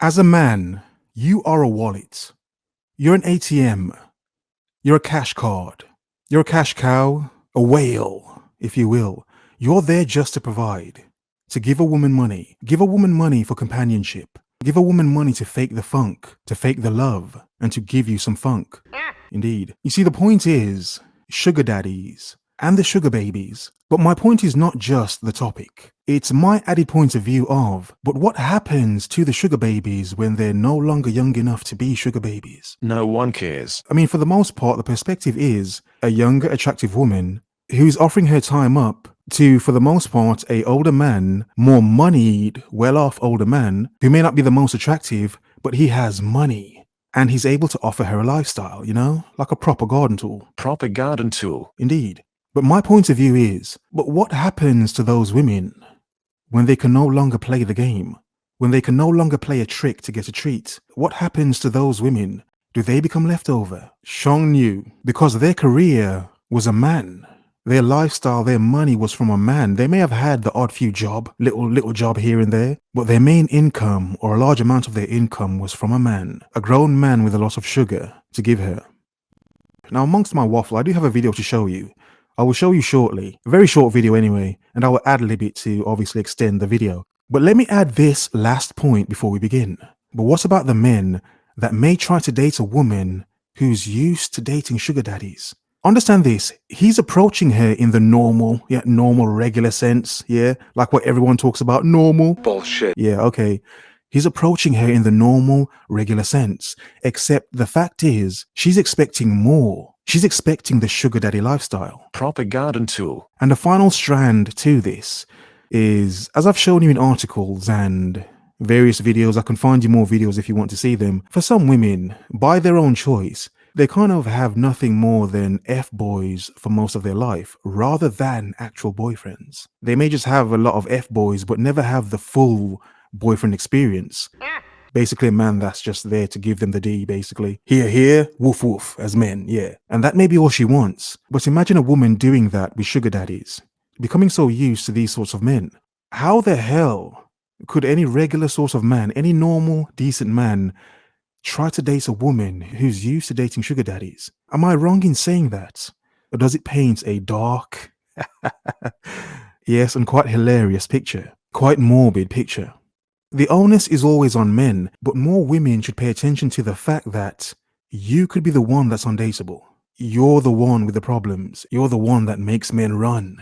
As a man, you are a wallet. You're an ATM. You're a cash card. You're a cash cow, a whale, if you will. You're there just to provide, to give a woman money. Give a woman money for companionship. Give a woman money to fake the funk, to fake the love, and to give you some funk. Indeed. You see, the point is sugar daddies and the sugar babies. But my point is not just the topic. It's my added point of view of, but what happens to the sugar babies when they're no longer young enough to be sugar babies? No one cares. I mean, for the most part, the perspective is a younger, attractive woman who's offering her time up to, for the most part, a older man, more moneyed, well-off older man, who may not be the most attractive, but he has money. And he's able to offer her a lifestyle, you know, like a proper garden tool. Proper garden tool. Indeed. But my point of view is, but what happens to those women when they can no longer play the game? When they can no longer play a trick to get a treat? What happens to those women? Do they become leftover? Shang knew, because their career was a man. Their lifestyle, their money was from a man. They may have had the odd few job, little job here and there, but their main income, or a large amount of their income, was from a man. A grown man with a lot of sugar to give her. Now, amongst my waffle, I do have a video to show you. I will show you shortly, a very short video anyway, and I will ad-lib it to obviously extend the video. But let me add this last point before we begin. But what about the men that may try to date a woman who's used to dating sugar daddies? Understand this, he's approaching her in the normal, regular sense, like what everyone talks about, normal. Bullshit. Yeah, okay. He's approaching her in the normal, regular sense, except the fact is, she's expecting more. She's expecting the sugar daddy lifestyle. Proper garden tool. And the final strand to this is, as I've shown you in articles and various videos, I can find you more videos if you want to see them. For some women, by their own choice, they kind of have nothing more than F-boys for most of their life, rather than actual boyfriends. They may just have a lot of F-boys, but never have the full boyfriend experience. Basically a man that's just there to give them the D, basically. Here, woof woof, as men, yeah. And that may be all she wants. But imagine a woman doing that with sugar daddies, becoming so used to these sorts of men. How the hell could any regular sort of man, any normal, decent man, try to date a woman who's used to dating sugar daddies? Am I wrong in saying that? Or does it paint a dark, yes, and quite hilarious picture? Quite morbid picture. The onus is always on men, but more women should pay attention to the fact that you could be the one that's undateable. You're the one with the problems. You're the one that makes men run.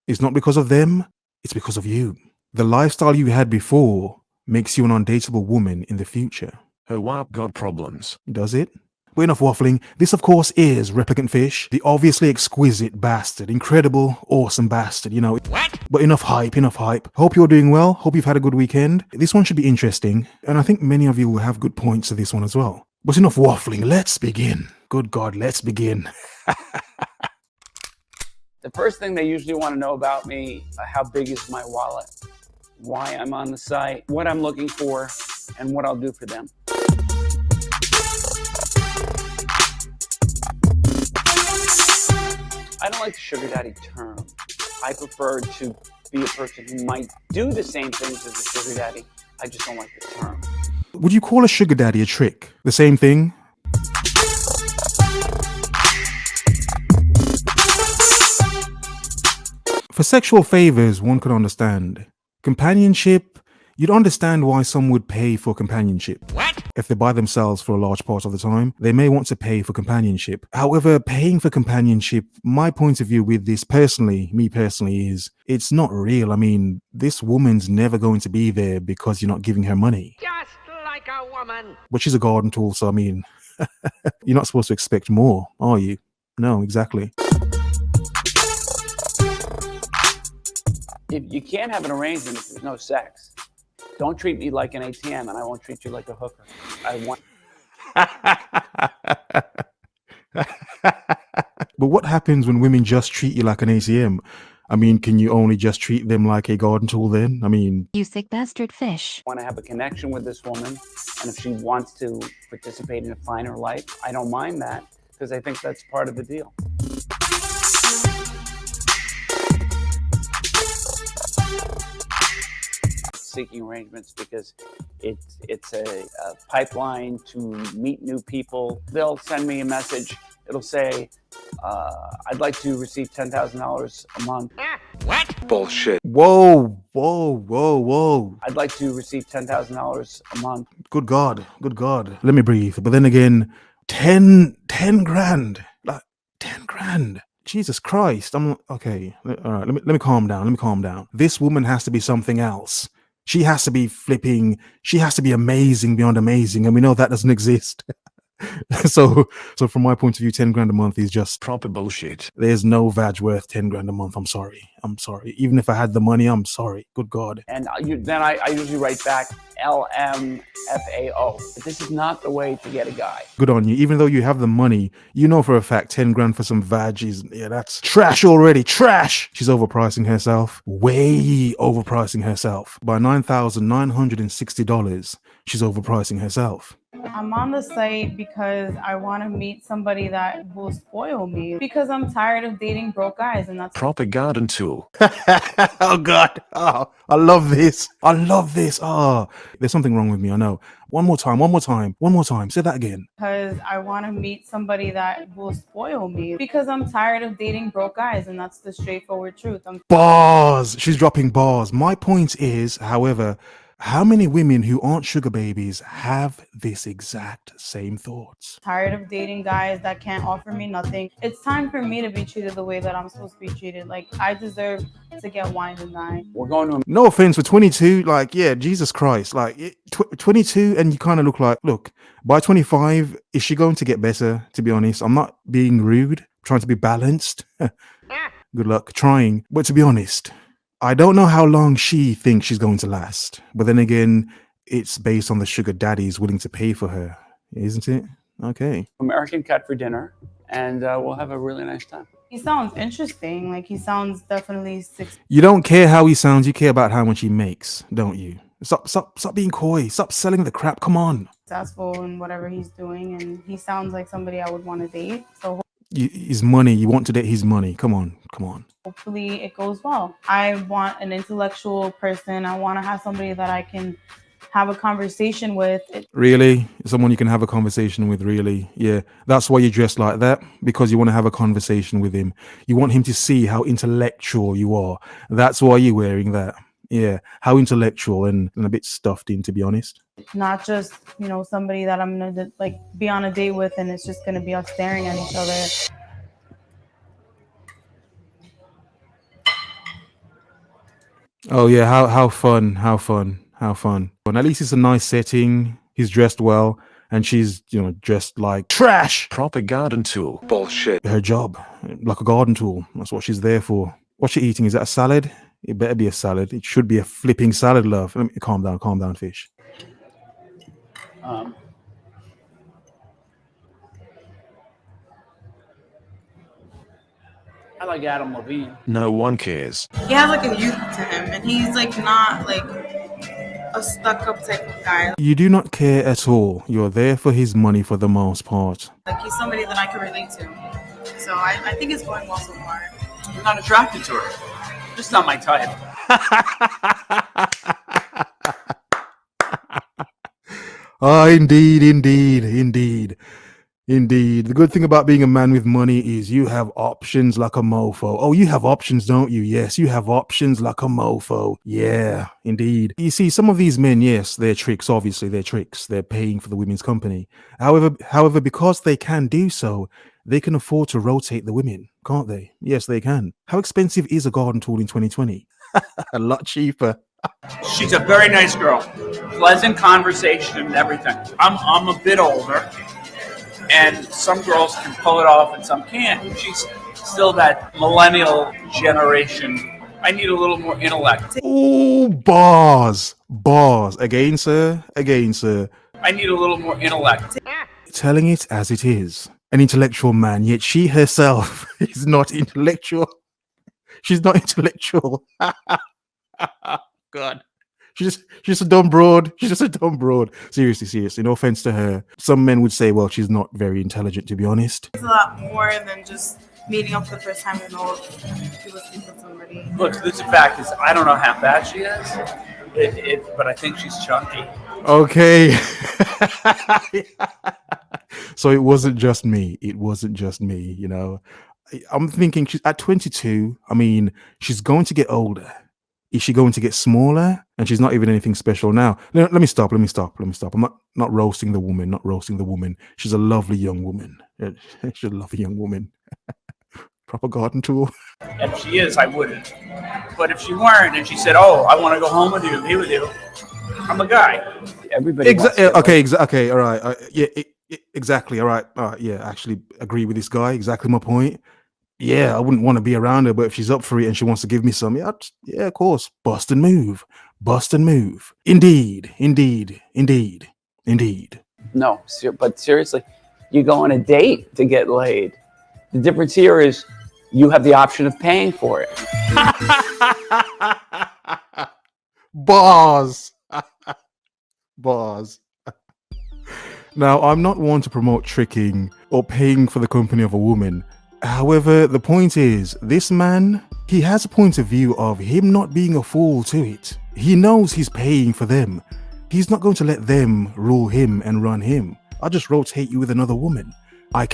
It's not because of them, it's because of you. The lifestyle you had before makes you an undateable woman in the future. Her WAP got problems. Does it? But enough waffling. This, of course, is Replicant Fish, the obviously exquisite bastard. Incredible, awesome bastard, you know. What? But enough hype, enough hype. Hope you're doing well. Hope you've had a good weekend. This one should be interesting, and I think many of you will have good points to this one as well. But enough waffling. Let's begin. Good God, let's begin. The first thing they usually want to know about me, how big is my wallet, why I'm on the site, what I'm looking for, and what I'll do for them. I don't like the sugar daddy term. I prefer to be a person who might do the same things as a sugar daddy. I just don't like the term. Would you call a sugar daddy a trick? The same thing? For sexual favors, one could understand. Companionship, you'd understand why some would pay for companionship. What? If they're by themselves for a large part of the time, they may want to pay for companionship. However, paying for companionship, my point of view with this me personally, is it's not real. I mean, this woman's never going to be there because you're not giving her money. Just like a woman. But she's a garden tool, so I mean, you're not supposed to expect more, are you? No, exactly. If you can't have an arrangement if there's no sex. Don't treat me like an ATM and I won't treat you like a hooker. But what happens when women just treat you like an ATM? I mean, can you only just treat them like a garden tool then? I mean... You sick bastard fish. I want to have a connection with this woman, and if she wants to participate in a finer life, I don't mind that, because I think that's part of the deal. seeking arrangements because it's a pipeline to meet new people. They'll send me a message. It'll say, I'd like to receive $10,000 a month. Whoa, whoa, whoa, whoa. I'd like to receive $10,000 a month. Good God, good God. Let me breathe. But then again, 10 grand. Like 10 grand. Jesus Christ. I'm okay. All right, let me calm down. Let me calm down. This woman has to be something else. She has to be flipping. She has to be amazing beyond amazing. And we know that doesn't exist. So from my point of view, 10 grand a month is just Proper bullshit. there's no vag worth 10 grand a month. I'm sorry. Even if I had the money, I'm sorry. Good God. And then I usually write back LMFAO. But this is not the way to get a guy. Good on you. Even though you have the money, you know for a fact 10 grand for some vag is, yeah, that's trash already. Trash. She's overpricing herself. Way overpricing herself. By $9,960, she's overpricing herself. I'm on the site because I want to meet somebody that will spoil me because I'm tired of dating broke guys, and that's Proper garden tool. Oh God. Oh, I love this. I love this. Oh, there's something wrong with me. I know. One more time. Say that again. because I want to meet somebody that will spoil me because I'm tired of dating broke guys, and that's the straightforward truth. I'm Bars. She's dropping bars. My point is, however, how many women who aren't sugar babies have this exact same thoughts? tired of dating guys that can't offer me nothing. It's time for me to be treated the way that I'm supposed to be treated. Like, I deserve to get wine and dine. We're going to No offense for 22, like, yeah, Jesus Christ, like 22, and you kind of look, by 25, is she going to get better? To be honest, I'm not being rude, I'm trying to be balanced. Good luck trying. But to be honest, I don't know how long she thinks she's going to last. But then again, it's based on the sugar daddies willing to pay for her, isn't it? Okay. American Cut for dinner, and we'll have a really nice time. He sounds interesting. Like, he sounds definitely You don't care how he sounds, you care about how much he makes, don't you? Stop being coy. Stop selling the crap. Come on. successful in whatever he's doing, and he sounds like somebody I would want to date. So His money. You want to date his money. Come on. hopefully it goes well. I want an intellectual person. I want to have somebody that I can have a conversation with. Really? Someone you can have a conversation with, really? Yeah. That's why you dress like that, because you want to have a conversation with him. You want him to see how intellectual you are. That's why you're wearing that. Yeah. How intellectual and a bit stuffed in, to be honest. Not just, somebody that I'm going to be on a date with and it's just going to be us staring at each other. Oh yeah, how fun. And at least it's a nice setting. He's dressed well, and she's, dressed like trash. Proper garden tool. Her job, like a garden tool. That's what she's there for. What's she eating? Is that a salad? It better be a salad. It should be a flipping salad, love. Let me calm down, fish. I like Adam Levine. No one cares. He has a youth to him, and he's not a stuck-up type of guy. You do not care at all. You're there for his money for the most part. He's somebody that I can relate to. So I think it's going well so far. I'm not attracted to her. Just not my type. Ah, indeed. The good thing about being a man with money is you have options like a mofo. Oh, you have options, don't you? Yes, you have options like a mofo. Yeah, indeed. You see, some of these men, yes, they're tricks. Obviously, they're tricks. They're paying for the women's company. However, because they can do so, they can afford to rotate the women, can't they? Yes, they can. How expensive is a garden tool in 2020? A lot cheaper. She's a very nice girl. Pleasant conversation and everything. I'm a bit older, and some girls can pull it off and some can't. She's still that millennial generation. I need a little more intellect. Ooh, bars. Again, sir. I need a little more intellect. Telling it as it is. An intellectual man, yet she herself is not intellectual. She's not intellectual. God. She's just a dumb broad. Seriously. No offense to her. Some men would say, well, she's not very intelligent, to be honest. It's a lot more than just meeting up for the first time and know if you were sleeping with somebody. Look, the fact is, I don't know how bad she is, But I think she's chunky. Okay. So it wasn't just me. It wasn't just me, you know. I'm thinking she's at 22. I mean, she's going to get older. Is she going to get smaller? And she's not even anything special now. Let me stop. I'm not roasting the woman, not roasting the woman. She's a lovely young woman. She's a lovely young woman. Proper garden tool. If she is, I wouldn't. But if she weren't and she said, "Oh, I want to go home with you, be with you," I'm a guy. Everybody. wants to get Okay. All right. Exactly. All right. Yeah. I actually agree with this guy. Exactly my point. Yeah, I wouldn't want to be around her, but if she's up for it and she wants to give me some, yeah, of course. Bust and move. Indeed. No, but seriously, you go on a date to get laid. The difference here is you have the option of paying for it. Bars. Now, I'm not one to promote tricking or paying for the company of a woman. However, the point is, this man, he has a point of view of him not being a fool to it. He knows he's paying for them. He's not going to let them rule him and run him. I'll just rotate you with another woman. I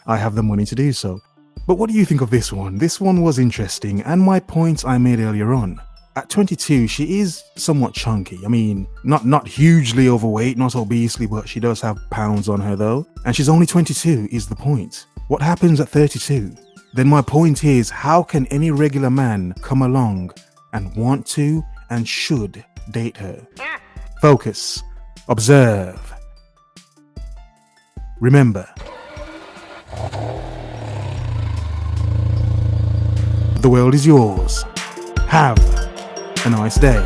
have the money to do so. But what do you think of this one? This one was interesting, and my points I made earlier on. At 22, she is somewhat chunky. I mean, not hugely overweight, not obesely, but she does have pounds on her though. And she's only 22 is the point. What happens at 32? Then my point is, how can any regular man come along and want to and should date her? Focus. Observe. Remember. The world is yours. Have a nice day.